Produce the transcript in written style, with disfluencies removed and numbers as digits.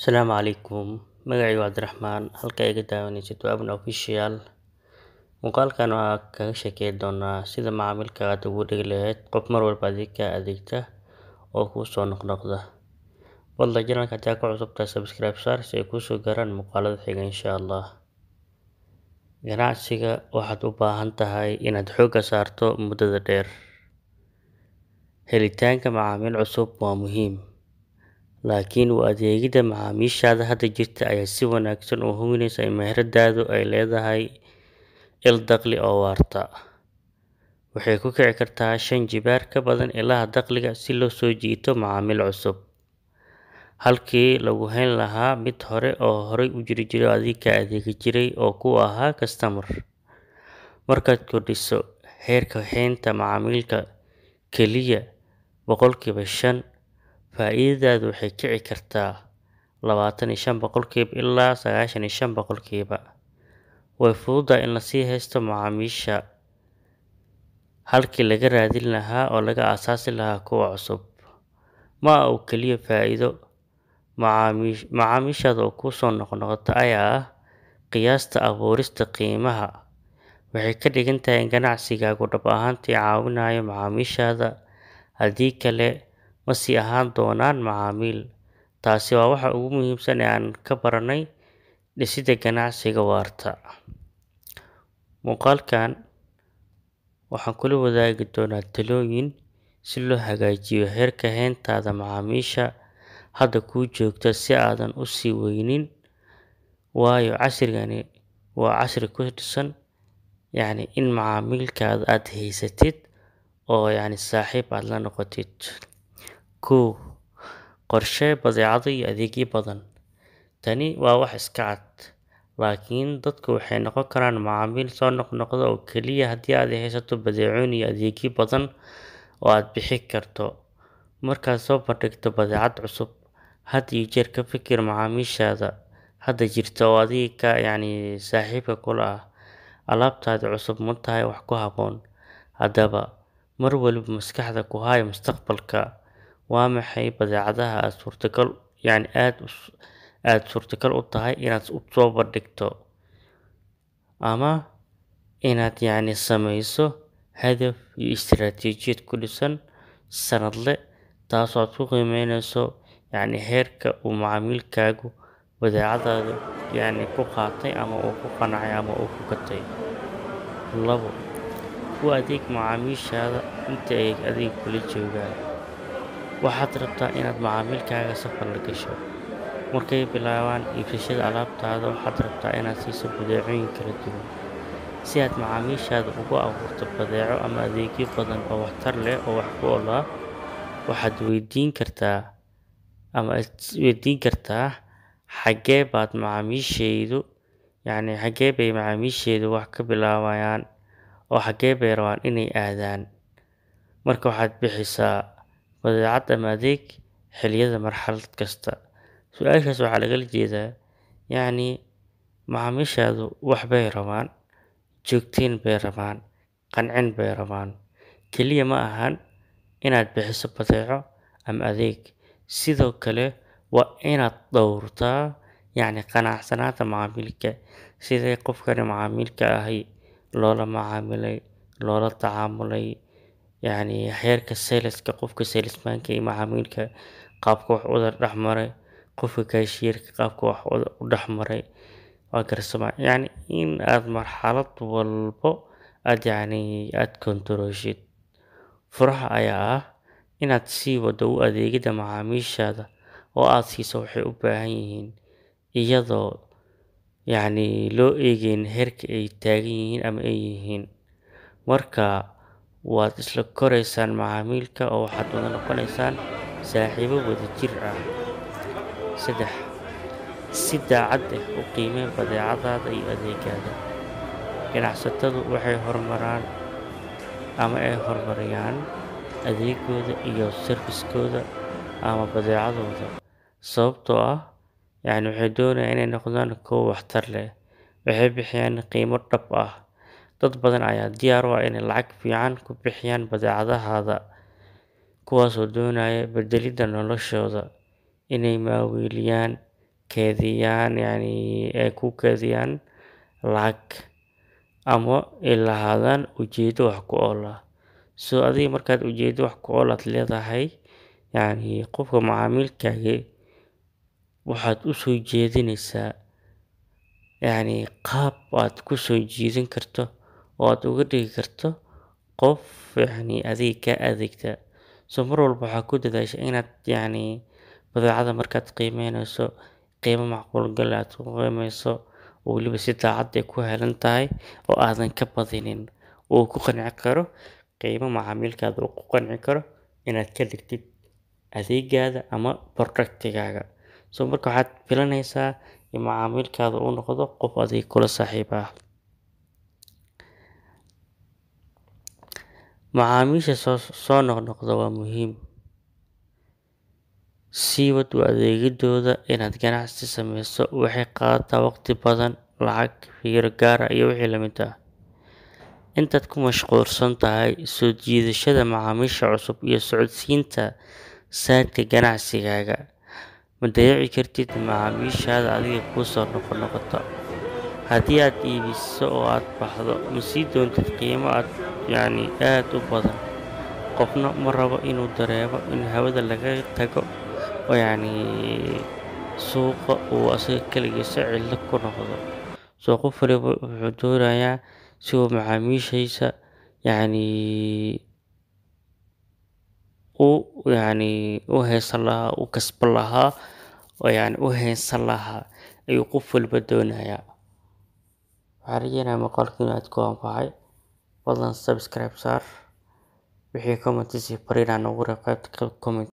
Asalaamu calaykum. Magacaygu waa Cabdiraxmaan. Halka iga daawanaysid waa Abun Official. Muuqaalkan waxaa kaga sheekey doonaa sida macaamilka aad ugu dhigi lahayd qof mar walba adiga adeegta oo kuu soo noqnoqda. Fadlan channelka haddii aad ku cusub tahay subscribe saar si ay kuu soo gaaraan muuqaalada xiga insha Allah. Ganacsiga waxaad u baahan tahay inaad xoogga saarto muddada dheer. Helitaanka macaamiil cusub waa muhiim, laakiin u adeegidda macaamiishaada hadda jirta ayaa si wanaagsan u hubinaysa in meheradaadu ay leedahay il dakhli oo waarta. Waxay ku kici kartaa 5 jibaar ka badan ilaha dakhliga si loo soo jiito macaamiil cusub, halkii lagu hayn lahaa mid hore oo horay u jiri jiray oo adiga adeegi jiray oo ku ahaa customer. Markaad kordhiso heerka haynta macaamilka keliya 5%, faa'iidadaadu waxay kici kartaa 25% ilaa 95%. Way fududahay in la sii haysto macaamiisha halkii laga raadin lahaa oo laga aasaasi lahaa kuwa cusub. Ma aha oo keliya faa'iido, macaamiishaada oo kuu soo noqnoqota ayaa ah qiyaasta abuurista qiimaha. Waxay ka dhigan tahay in ganacsigaagu dhab ahaantii caawinayo macaamiishaada, haddii kale ma sii ahaan doonaan macaamiil. Taasi waa waxa ugu muhiimsan ee aan ka baranay dhisidda ganacsiga waarta. Muuqaalkan waxaan kula wadaagi doonaa talooyin si loo hagaajiyo heerka hayntaada macaamiisha hadda kuu joogta si aadan u sii weynin, waayo casrigani waa casri ku dhisan in macaamilkaada aad haysatid oo saaxiib aad la noqotid. 1. Qorshee badeecado iyo adeegyo badan. Tani waa wax iska cad, laakiin dadku waxay noqon karaan macaamiil soo noqnoqda oo keliya haddii aad haysato badeecooyin iyo adeegyo badan oo aad bixin karto. Markaad soo bandhigto badeecad cusub, had iyo jeer ka fikir macaamiishaada hadda jirta oo adiga saaxiibka kula ah. Alaabtaada cusub ma tahay wax ku habboon? Haddaba, mar waliba maskaxda ku hay mustaqbalka. Waa maxay badeecadaha aad suurtagal u tahay inaad u soo bandhigto, ama inaad sameyso hadaf iyo istiraatiijiyad ku dhisan sanadle, taasoo aad ku qiimeyneyso heerka uu macaamilkaagu badeecadaada ku qaatay ama uu ku qancay ama uu ku gatay. 2. U adeeg macaamiishaada inta ay adiga kula joogaan. Waxaad rabtaa inaad macaamilkaaga safar la gasho. Markay bilaabaan iibsashada alaabtaada, waxaad rabtaa inaad siiso badeecooyin kala duwan. Si aad macaamiishaada ugu abuurto badeeco ama adeegyo badan oo waxtar leh oo wax ku ool ah, waxaad isweydiin kartaa xagee bay macaamiishaydu wax ka bilaabayaan oo xagee bay rabaan inay aadaan. Marka waxaad bixisaa badeecad ama adeeg xilliyada marxalad kasta. Su'aashaas waxaa lagala jeedaa macaamiishaadu wax bay rabaan, joogteyn bay rabaan, qancin bay rabaan. Kaliya ma ahan inaad bixiso badeeco ama adeeg, sidoo kale waa inaad dhowrtaa qanacsanaanta macaamilka. Sidee qofkani macaamilka ahi loola macaamilay, loola tacaamulay, heerka saleska qofka salesman-ka iyo macaamilka, qaabka wax u dhexmaray, qofka cashier-ka qaabka wax u dhexmaray, waa garsooma. In aad marxalad walbo aad kontaroolshid. Furaha ayaa ah inaad sii wado u adeegidda macaamiishaada oo aad siiso waxay u baahan yihiin, iyadoo loo eegayn heerka ay taagan yihiin ama ay yihiin. Marka waad isla koraysaan macaamilka oo waxaad wada noqonaysaan saaxiibo wada jir ah. 3. Si daacad ah u qiimee badeecadaada iyo adeegaaga. Ganacsatadu waxay horumariyaan adeegooda iyo service-kooda ama badeecadooda sababtoo ah waxay doonayaan inay noqdaan kuwo waxtar leh. Waxay bixiyaan qiimo dhab ah. Dad badan ayaa diyaar u ah inay lacag fiican ku bixiyaan badeecadahaada, kuwaasoo doonaya beddelidda noloshooda, inay maaweeliyaan, keediyaan ay ku keediyaan lacag ama ay lahaadaan ujeedo wax ku ool ah. Adiga markaad ujeedo wax ku ool aad leedahay, qofka macaamilkaaga waxaad u soo jeedinaysaa qaab aad ku soo jiidan karto oo aad uga dhigi karto qof adiga kaa adeegta. Mar walba waxaa ku dadaasha inaad badeecada markaad qiimeynayso, qiimo macquul gal aad ku qiimeyso, oo weliba si daacad ay ku helan tahay oo aadan ka badinin, oo ku qanci karo qiimo macaamilkaada uu ku qanci karo inaad ka dhigtid adeegaada ama productigaaga. Marka waxaad filanaysaa in macaamilkaada uu noqdo qof adiga kula saaxiib ah. Macaamiisha soo noqnoqda waa muhiim. Sii wad u adeegidooda. Inaad ganacsi sameyso waxay qaadataa waqti badan, lacag, fiiro gaar ah iyo wixii la mid ah. Intaad ku mashquulsan tahay soo jiidashada macaamiisha cusub iyo socodsiinta saadka ganacsigaaga, ma dayici kartid macaamiishaada adiga kuu soo noqnoqota. Haddii aad iibiso oo aad baxdo, ma sii doontid qiimo aad u badan. Qofna ma rabo inuu dareemo in hawada laga tago oo suuqa uu asaga kaligiisa cidlo ku noqdo. Qof waliba wuxuu doonayaa si uu macaamiishiisa u heesan lahaa, u kasban lahaa, oo u heesan lahaa ayuu qof waliba doonayaa. Waxaan rajeynayaa muuqaalkan inaad ku anfacay. Fadlan subscribe saar. Wixii comments iyo fariin aan ugu reeb qaybta comment.